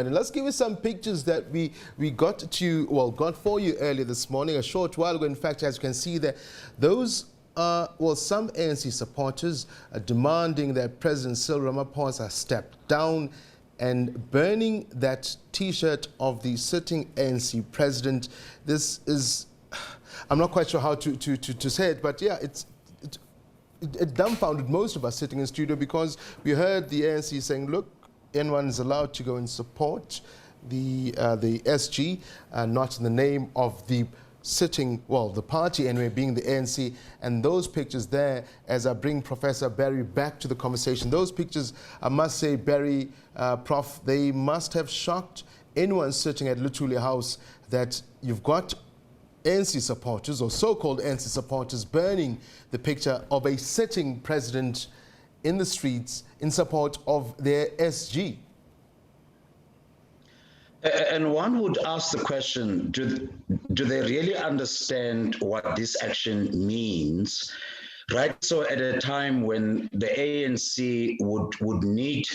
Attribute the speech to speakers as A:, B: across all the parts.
A: And let's give you some pictures that we got for you earlier this morning, a short while ago. In fact, as you can see there, those are, some ANC supporters are demanding that President Cyril Ramaphosa step down and burning that T-shirt of the sitting ANC president. This is, I'm not quite sure how to say it, but yeah, it dumbfounded most of us sitting in studio, because we heard the ANC saying, look, anyone is allowed to go and support the SG, not in the name of the sitting, the party anyway, being the ANC. And those pictures there, as I bring Professor Barry back to the conversation, those pictures, I must say, Barry, Prof, they must have shocked anyone sitting at Luthuli House, that you've got ANC supporters, or so-called ANC supporters, burning the picture of a sitting president in the streets in support of their SG.
B: And one would ask the question, do they really understand what this action means? Right, so at a time when the ANC would need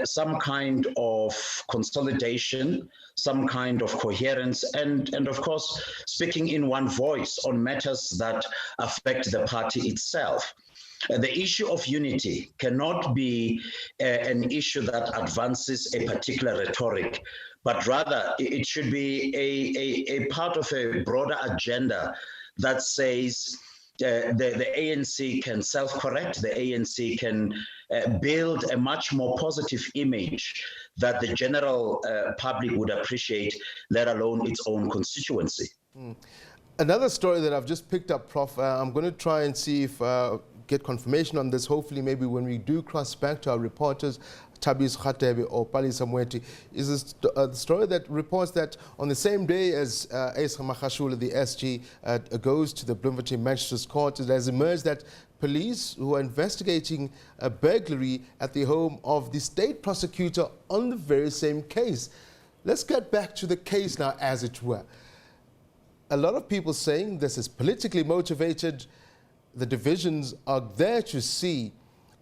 B: some kind of consolidation, some kind of coherence, and of course, speaking in one voice on matters that affect the party itself. The issue of unity cannot be an issue that advances a particular rhetoric, but rather it should be a part of a broader agenda that says the ANC can self-correct, the ANC can build a much more positive image that the general public would appreciate, let alone its own constituency.
A: Another story that I've just picked up, Prof, I'm going to try and see if get confirmation on this. Hopefully, maybe when we do cross back to our reporters, Tabis Khatebe or Pali Samweti, is the story that reports that on the same day as Ace Magashule, the SG, goes to the Bloemfontein Magistrate's Court, it has emerged that police who are investigating a burglary at the home of the state prosecutor on the very same case. Let's get back to the case now, as it were. A lot of people saying this is politically motivated. The divisions are there to see.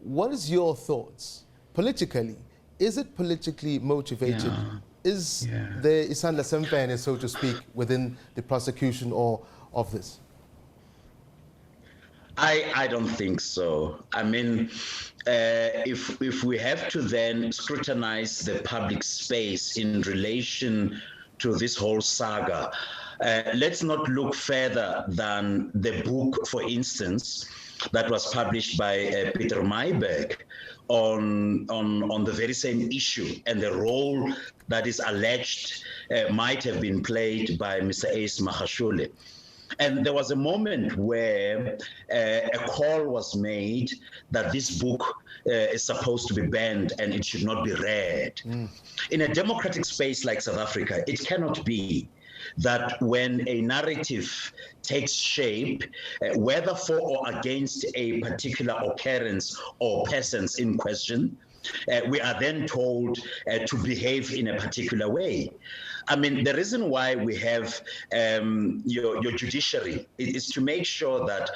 A: What is your thoughts politically? Is it politically motivated?
B: Yeah.
A: Is there isanda sempene, so to speak, within the prosecution or of this?
B: I don't think so. I mean, if we have to then scrutinize the public space in relation to this whole saga, let's not look further than the book, for instance, that was published by Peter Mayberg on the very same issue and the role that is alleged might have been played by Mr. Ace Magashule. And there was a moment where a call was made that this book is supposed to be banned and it should not be read. In a democratic space like South Africa, it cannot be that when a narrative takes shape, whether for or against a particular occurrence or persons in question, we are then told to behave in a particular way. I mean, the reason why we have your judiciary is to make sure that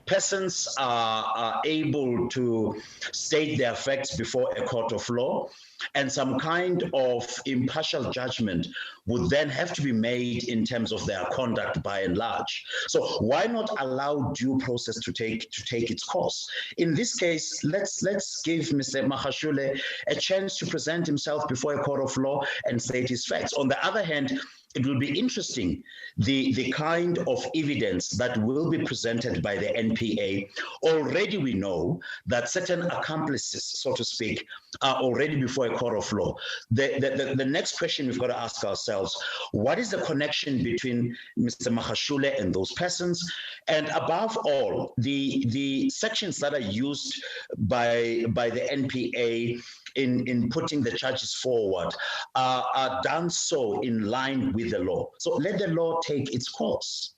B: persons are able to state their facts before a court of law, and some kind of impartial judgment would then have to be made in terms of their conduct by and large. So why not allow due process to take its course? In this case, let's give Mr. Magashule a chance to present himself before a court of law and state his facts. On the other hand, it will be interesting, the kind of evidence that will be presented by the NPA. Already we know that certain accomplices, so to speak, are already before a court of law. The next question we've got to ask ourselves, what is the connection between Mr. Magashule and those persons? And above all, the sections that are used by the NPA in putting the charges forward are done so in line with the law. So let the law take its course.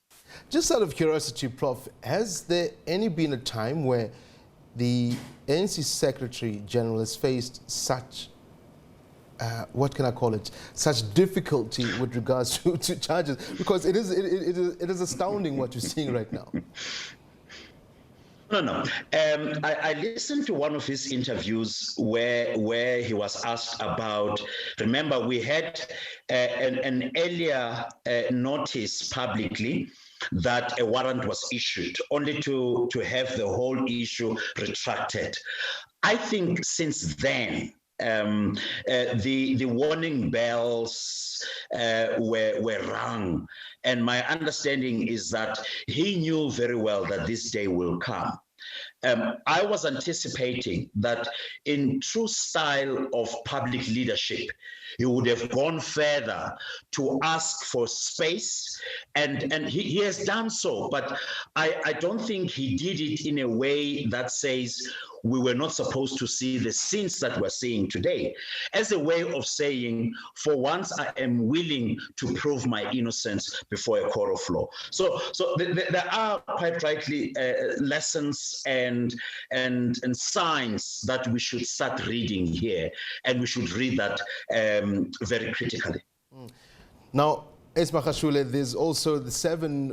A: Just out of curiosity, Prof, has there been a time where the ANC Secretary General has faced such, what can I call it, such difficulty with regards to charges? Because it is astounding what you're seeing right now.
B: No. I listened to one of his interviews where he was asked about. Remember, we had an earlier notice publicly that a warrant was issued, only to have the whole issue retracted. I think since then, the warning bells were rung, and my understanding is that he knew very well that this day will come. I was anticipating that in true style of public leadership, he would have gone further to ask for space, and he has done so, but I don't think he did it in a way that says we were not supposed to see the scenes that we're seeing today, as a way of saying, for once I am willing to prove my innocence before a court of law. So there are quite rightly lessons and signs that we should start reading here, and we should read that very critically.
A: Now, Ace Magashule, there's also the seven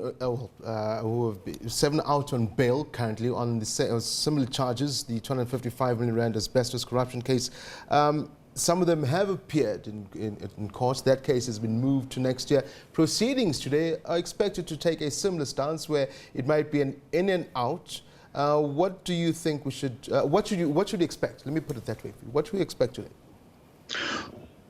A: out on bail currently on the similar charges, the 255 million rand asbestos corruption case. Some of them have appeared in court. That case has been moved to next year. Proceedings today are expected to take a similar stance where it might be an in and out. What do you think we should, what should you expect? Let me put it that way. What should we expect today?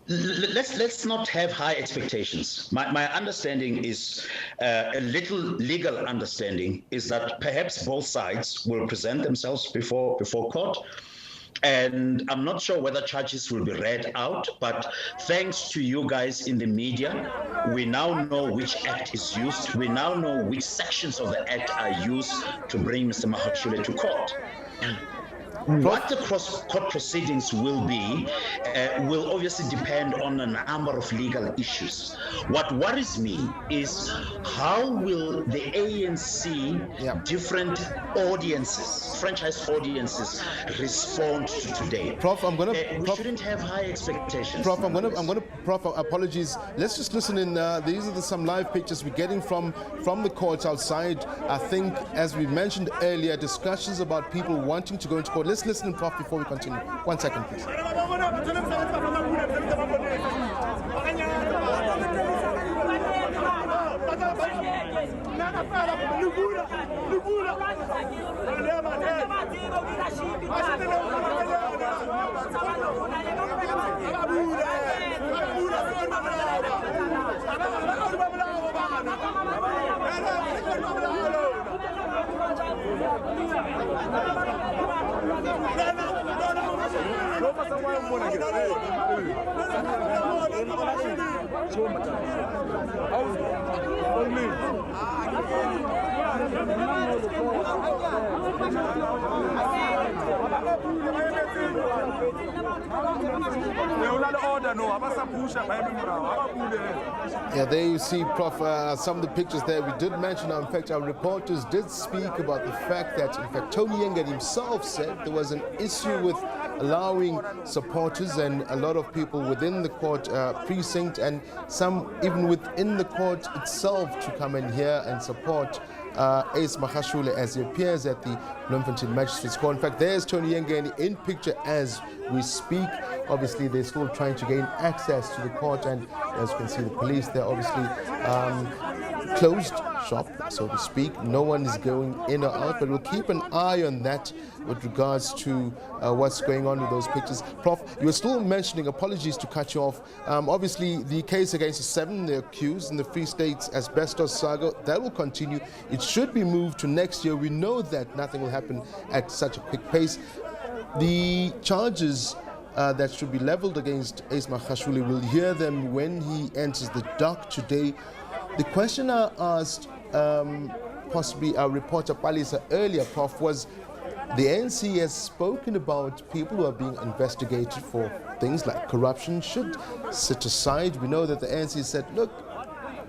B: Let's not have high expectations. My understanding is, a little legal understanding is that perhaps both sides will present themselves before court. And I'm not sure whether charges will be read out, but thanks to you guys in the media, we now know which act is used. We now know which sections of the act are used to bring Mr. Magashule to court. What the court proceedings will be will obviously depend on a number of legal issues. What worries me is how will the ANC, different audiences, franchise audiences, respond to today?
A: Prof,
B: we shouldn't have high expectations.
A: Prof, Prof, apologies. Let's just listen in. These are some live pictures we're getting from the courts outside. I think, as we mentioned earlier, discussions about people wanting to go into court. Let's listen, Prof, before we continue. 1 second, please. Yeah, there you see, Prof, some of the pictures there we did mention. In fact, our reporters did speak about the fact that, in fact, Tony Yengen himself said there was an issue with allowing supporters and a lot of people within the court precinct and some even within the court itself to come in here and support Ace Magashule as he appears at the Bloemfontein Magistrate's Court. In fact, there's Tony Yengen in picture as we speak. Obviously, they're still trying to gain access to the court, and as you can see, the police, they're obviously closed shop, so to speak. No one is going in or out, but we'll keep an eye on that with regards to what's going on with those pictures. Prof, you were still mentioning, apologies to cut you off, obviously the case against the 7 accused in the Free State's asbestos saga, that will continue. It should be moved to next year. We know that nothing will happen at such a quick pace. The charges that should be leveled against Ace Magashule, we'll hear them when he enters the dock today. The question I asked possibly our reporter Palisa earlier, Prof, was the ANC has spoken about people who are being investigated for things like corruption should sit aside. We know that the ANC said, look,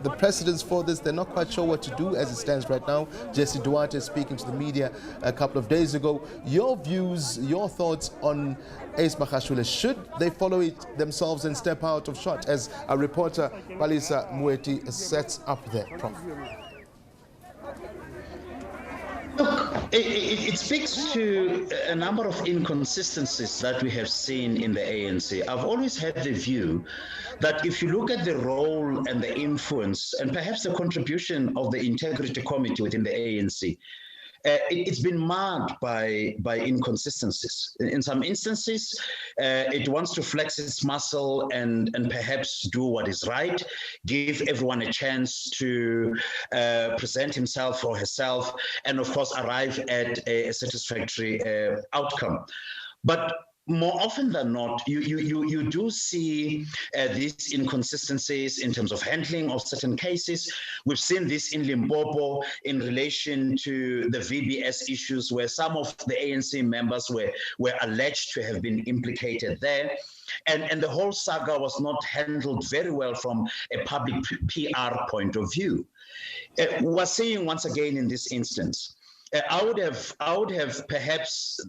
A: the precedents for this, they're not quite sure what to do as it stands right now. Jesse Duarte speaking to the media a couple of days ago. Your views, your thoughts on Ace Magashule, should they follow it themselves and step out of shot, as our reporter Palisa Mueti sets up there, Prof?
B: Look, It speaks to a number of inconsistencies that we have seen in the ANC. I've always had the view that if you look at the role and the influence and perhaps the contribution of the Integrity Committee within the ANC, it's been marred by inconsistencies. In some instances, it wants to flex its muscle and perhaps do what is right, give everyone a chance to present himself or herself, and of course arrive at a satisfactory outcome. But more often than not, you do see these inconsistencies in terms of handling of certain cases. We've seen this in Limpopo in relation to the VBS issues, where some of the ANC members were alleged to have been implicated there. And the whole saga was not handled very well from a public PR point of view. We're seeing once again in this instance, I would have perhaps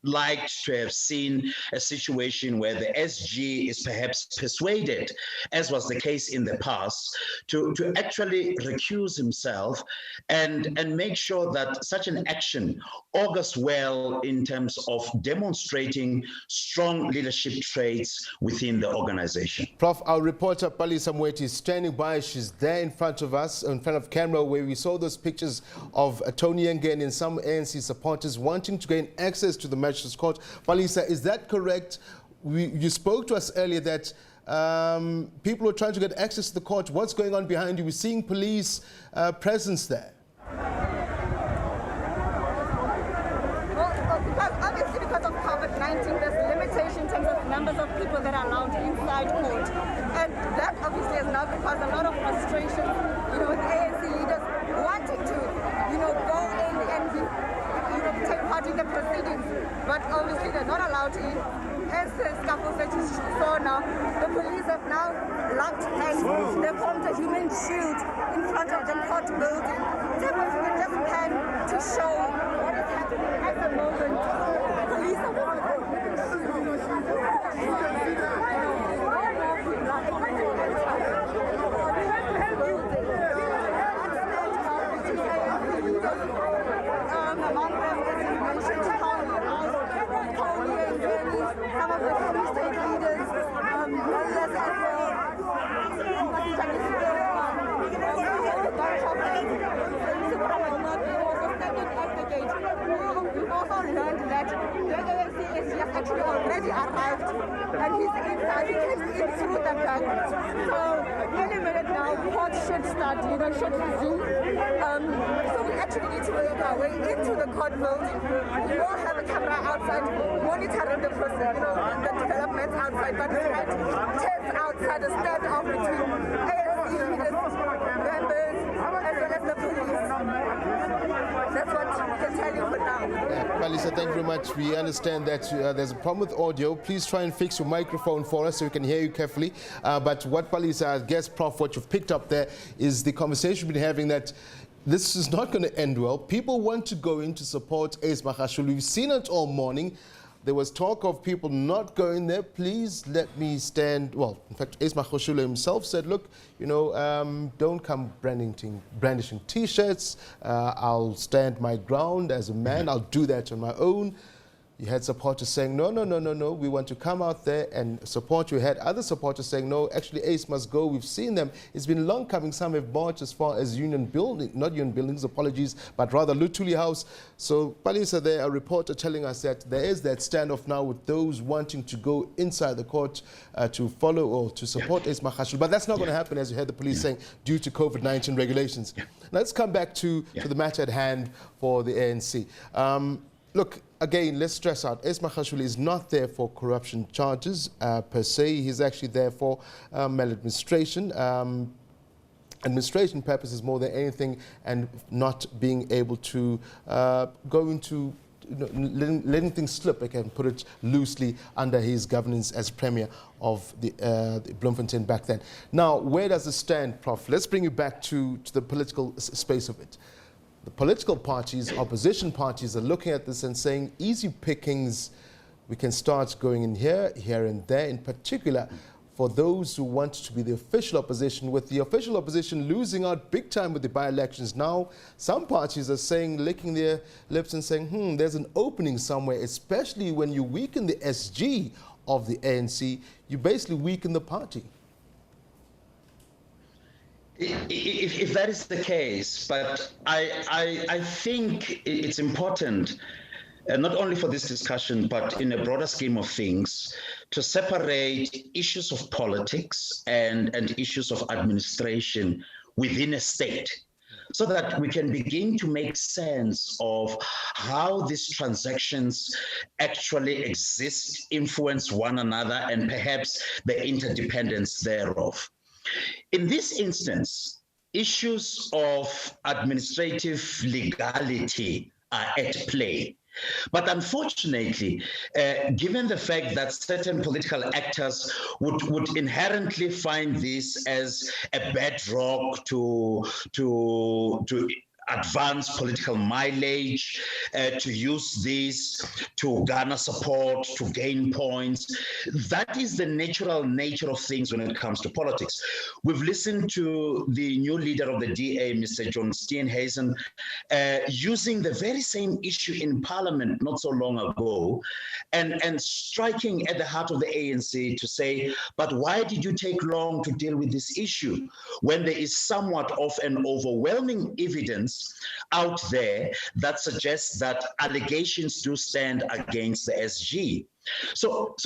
B: liked to have seen a situation where the SG is perhaps persuaded, as was the case in the past, to actually recuse himself and make sure that such an action augurs well in terms of demonstrating strong leadership traits within the organization.
A: Prof, our reporter Palisa Mweti is standing by. She's there in front of us, in front of camera, where we saw those pictures of Tony Yengen and some ANC supporters wanting to gain access to the Magistrates Court. Palisa, is that correct? You spoke to us earlier that people are trying to get access to the court. What's going on behind you? We're seeing police presence there.
C: Obviously, because of COVID-19, there's limitation in terms of numbers of people that are allowed inside court. And that obviously has now caused a lot of frustration, with ANC leaders wanting to, go in and, take part in the proceedings. But obviously, they're not allowed in. As the scaffolds that you saw now, the police have now locked hands. They formed a human shield in front of the court building. So if you can just pan to show what is happening at the moment. Police are among them is mentioned some of the Free State leaders, as we've also learned that the ANC is actually already arrived and he's inside. He came in through the back. So any minute now, court should start, should resume. So we actually need to make our way into the court building. We will have a camera outside monitoring the process, the developments outside, but we might test outside the standoff between ANC leaders, members, as well as the police. That's what we can tell you for now.
A: Palisa, thank you very much. We understand that there's a problem with audio. Please try and fix your microphone for us so we can hear you carefully. But what Palisa, I guess, Prof, what you've picked up there is the conversation we've been having that this is not going to end well. People want to go in to support Ace Magashule. We've seen it all morning. There was talk of people not going there. Please let me stand. Well, in fact, Ace Magashule himself said, look, don't come brandishing T-shirts. I'll stand my ground as a man. I'll do that on my own. You had supporters saying, no, we want to come out there and support you. You had other supporters saying, no, actually Ace must go. We've seen them. It's been long coming. Some have marched as far as Union Building, not Union Buildings, apologies, but rather Luthuli House. So, Palisa, there, a reporter telling us that there is that standoff now with those wanting to go inside the court to follow or to support Ace Magashule. But that's not going to happen, as you heard the police saying, due to COVID-19 regulations. Now, let's come back to the matter at hand for the ANC. Look, again, let's stress out, Ace Magashule is not there for corruption charges per se. He's actually there for maladministration. Administration purposes more than anything, and not being able to go into letting things slip, I can put it loosely, under his governance as Premier of the Bloemfontein back then. Now, where does it stand, Prof? Let's bring you back to the political space of it. The political parties, opposition parties, are looking at this and saying, easy pickings, we can start going in here and there, in particular for those who want to be the official opposition, with the official opposition losing out big time with the by-elections. Now, some parties are saying, licking their lips and saying, there's an opening somewhere, especially when you weaken the SG of the ANC, you basically weaken the party.
B: If that is the case, but I think it's important, not only for this discussion, but in a broader scheme of things, to separate issues of politics and issues of administration within a state, so that we can begin to make sense of how these transactions actually exist, influence one another, and perhaps the interdependence thereof. In this instance, issues of administrative legality are at play. But unfortunately, given the fact that certain political actors would inherently find this as a bedrock to advance political mileage, to use this to garner support, to gain points. That is the natural nature of things when it comes to politics. We've listened to the new leader of the DA, Mr. John Steenhuisen, using the very same issue in Parliament not so long ago, and striking at the heart of the ANC to say, but why did you take long to deal with this issue when there is somewhat of an overwhelming evidence out there that suggests that allegations do stand against the SG. So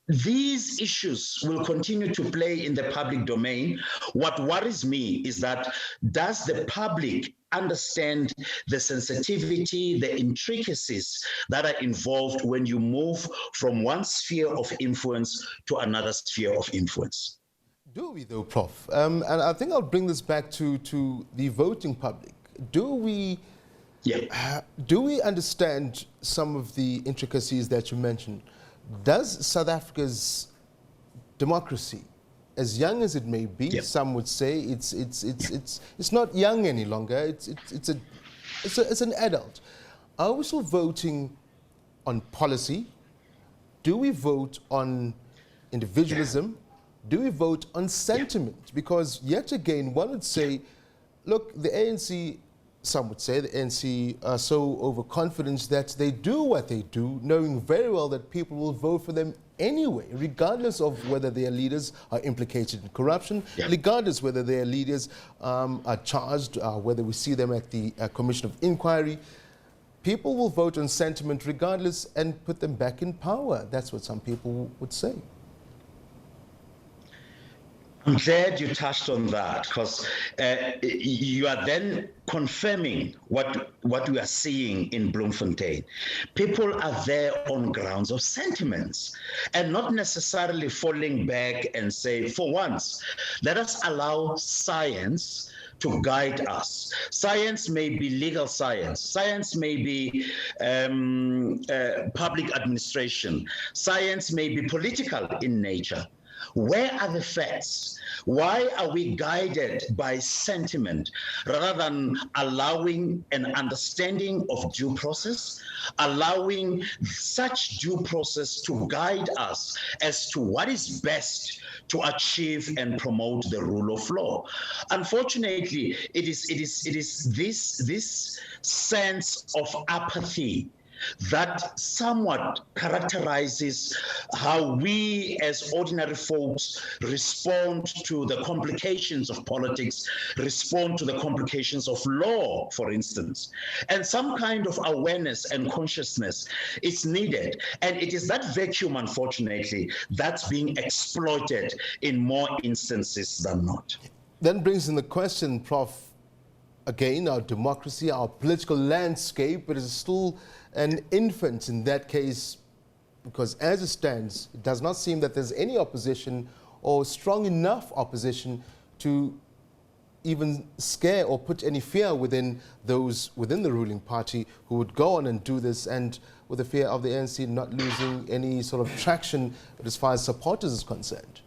B: these issues will continue to play in the public domain. What worries me is that, does the public understand the sensitivity, the intricacies that are involved when you move from one sphere of influence to another sphere of influence?
A: Do we though, Prof? And I think I'll bring this back to the voting public. Do we understand some of the intricacies that you mentioned? Does South Africa's democracy, as young as it may be, some would say it's not young any longer. It's an adult. Are we still voting on policy? Do we vote on individualism? Do we vote on sentiment? Because yet again, one would say, look, the ANC, some would say the ANC are so overconfident that they do what they do, knowing very well that people will vote for them anyway, regardless of whether their leaders are implicated in corruption, regardless whether their leaders are charged, whether we see them at the Commission of Inquiry. People will vote on sentiment regardless and put them back in power. That's what some people would say.
B: I'm glad you touched on that, because you are then confirming what we are seeing in Bloemfontein. People are there on grounds of sentiments and not necessarily falling back and say, for once, let us allow science to guide us. Science may be legal science. Science may be public administration. Science may be political in nature. Where are the facts? Why are we guided by sentiment rather than allowing an understanding of due process, allowing such due process to guide us as to what is best to achieve and promote the rule of law? Unfortunately, it is this sense of apathy that somewhat characterizes how we as ordinary folks respond to the complications of politics, respond to the complications of law, for instance. And some kind of awareness and consciousness is needed. And it is that vacuum, unfortunately, that's being exploited in more instances than not.
A: Then brings in the question, Prof, again, our democracy, our political landscape, it is still an infant in that case, because as it stands, it does not seem that there's any opposition or strong enough opposition to even scare or put any fear within those within the ruling party who would go on and do this, and with the fear of the ANC not losing any sort of traction as far as supporters is concerned.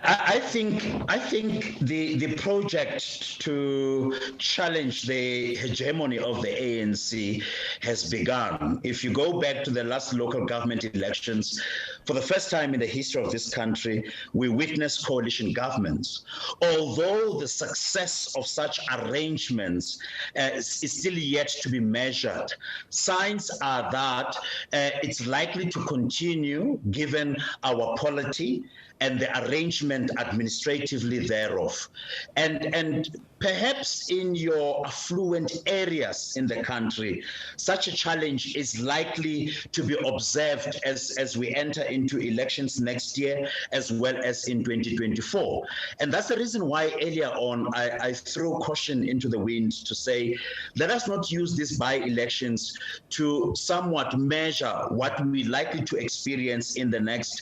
B: I think the project to challenge the hegemony of the ANC has begun. If you go back to the last local government elections, for the first time in the history of this country, we witnessed coalition governments. Although the success of such arrangements is still yet to be measured, signs are that it's likely to continue given our polity and the arrangement administratively thereof. And perhaps in your affluent areas in the country, such a challenge is likely to be observed as we enter into elections next year, as well as in 2024. And that's the reason why earlier on I threw caution into the wind to say, let us not use these by-elections to somewhat measure what we're likely to experience in the next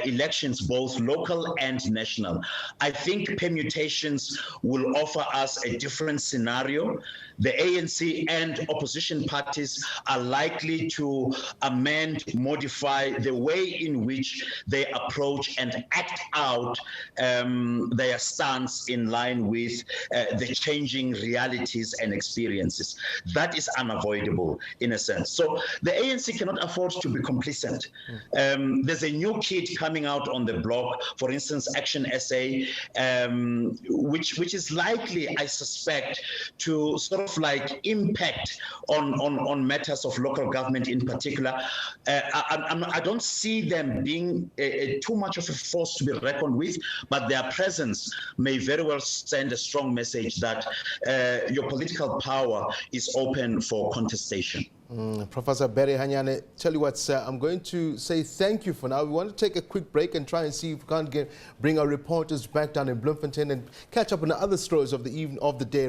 B: elections, both local and national. I think permutations will offer us a different scenario. The ANC and opposition parties are likely to amend, modify the way in which they approach and act out their stance in line with the changing realities and experiences. That is unavoidable in a sense. So the ANC cannot afford to be complacent. There's a new kid coming out on the block, for instance, Action SA, which is likely, I suspect, to sort of like impact on matters of local government in particular. I don't see them being too much of a force to be reckoned with, but their presence may very well send a strong message that your political power is open for contestation.
A: Professor Barry Hanyane, tell you what, sir, I'm going to say thank you for now. We want to take a quick break and try and see if we can't bring our reporters back down in Bloemfontein and catch up on the other stories of the day.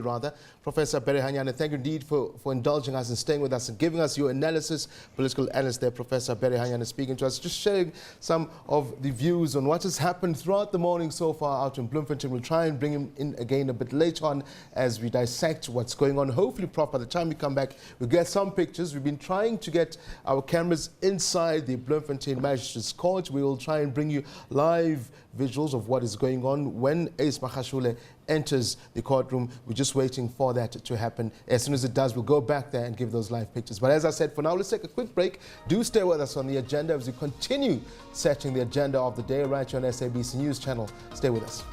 A: Professor Barry Hanyane, thank you indeed for indulging us and staying with us and giving us your analysis. Political analyst there, Professor Barry Hanyane, speaking to us, just sharing some of the views on what has happened throughout the morning so far out in Bloemfontein. We'll try and bring him in again a bit later on as we dissect what's going on. Hopefully, Prof, by the time we come back, we'll get some pictures. We've been trying to get our cameras inside the Bloemfontein Magistrate's Court. We will try and bring you live visuals of what is going on when Ace Magashule enters the courtroom. We're just waiting for that to happen. As soon as it does, we'll go back there and give those live pictures. But as I said, for now, let's take a quick break. Do stay with us on the agenda as we continue setting the agenda of the day right here on SABC News Channel. Stay with us.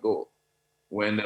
D: Go when